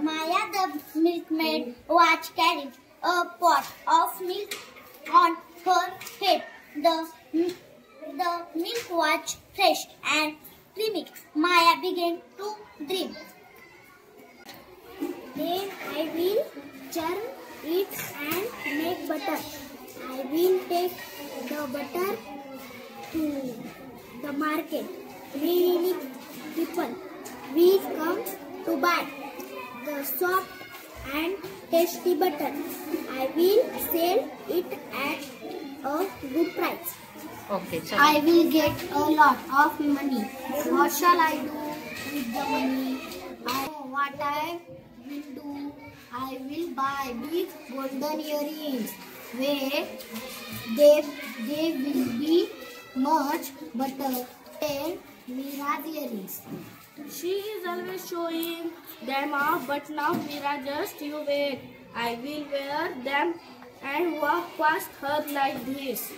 Maya the milkmaid was carrying a pot of milk on her head. The milk was fresh and creamy. Maya began to dream. Then I will churn it and make butter. I will take the butter to the market. Many people will come to buy the soft and tasty butter. I will sell it at a good price. Okay, I will get a lot of money. What shall I do with the money? I know what I will do. I will buy big golden earrings where they will be much better than Mira's earrings. She is always showing them off, but now Mira, just you wait. I will wear them and walk past her like this.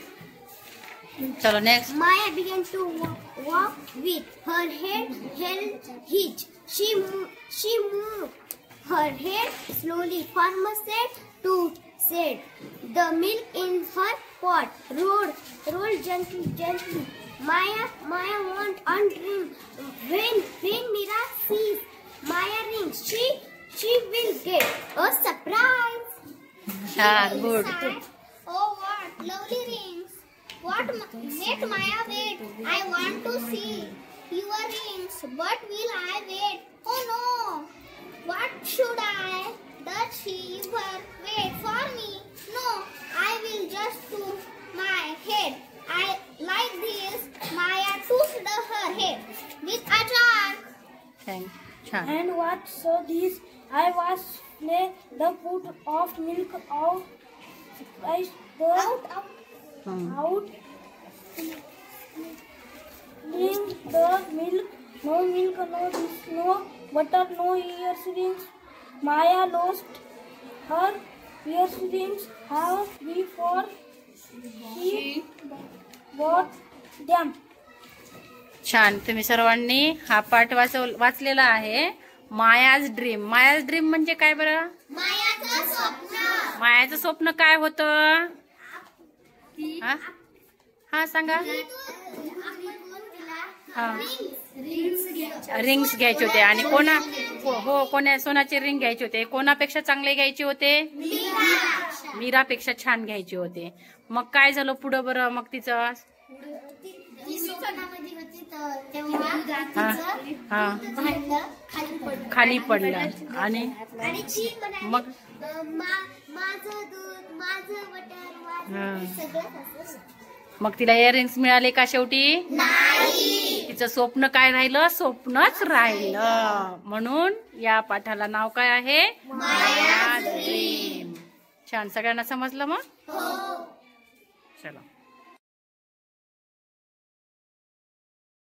चलो next. Maya began to walk with her head held hitch. She moved her head slowly from side to side. The milk in her pot rolled gently. Maya went on drink. When Mira sees Maya rings, she will get a surprise. Good. Oh, what lovely rings! What let Maya wait? I want to see your rings, but will I wait? Oh no! What should I? Does she ever wait for me? No, I will just do my head. I like this. Maya tossed her head with a jerk. छान. And what so this? I was play the foot of milk out. Out. Bring the milk. No milk, no this, no butter, no earrings. Maya lost her earrings before she bought them. छान. तुम्ही सर्वांनी हा पाठ वाचलेला आहे. Maya's dream. Maya's dream म्हणजे काय बरं? मायाचं स्वप्न. मायाचं स्वप्न काय होतं? हा सांगा. हा, रिंग्स घ्यायचे होते आणि कोणा सोन्याचे रिंग घ्यायचे होते. कोणापेक्षा चांगले घ्यायचे होते? मीरापेक्षा छान घ्यायचे होते. मग काय झालं पुढं बरं? मग तिचं खाली पडलं आणि मग मग तिला इयरिंग्स मिळाले का शेवटी? तिचं स्वप्न काय राहिलं? स्वप्नच राहिलं. म्हणून या पाठाला नाव काय आहे? माया ड्रीम. छान. सगळ्यांना समजलं मग? चला.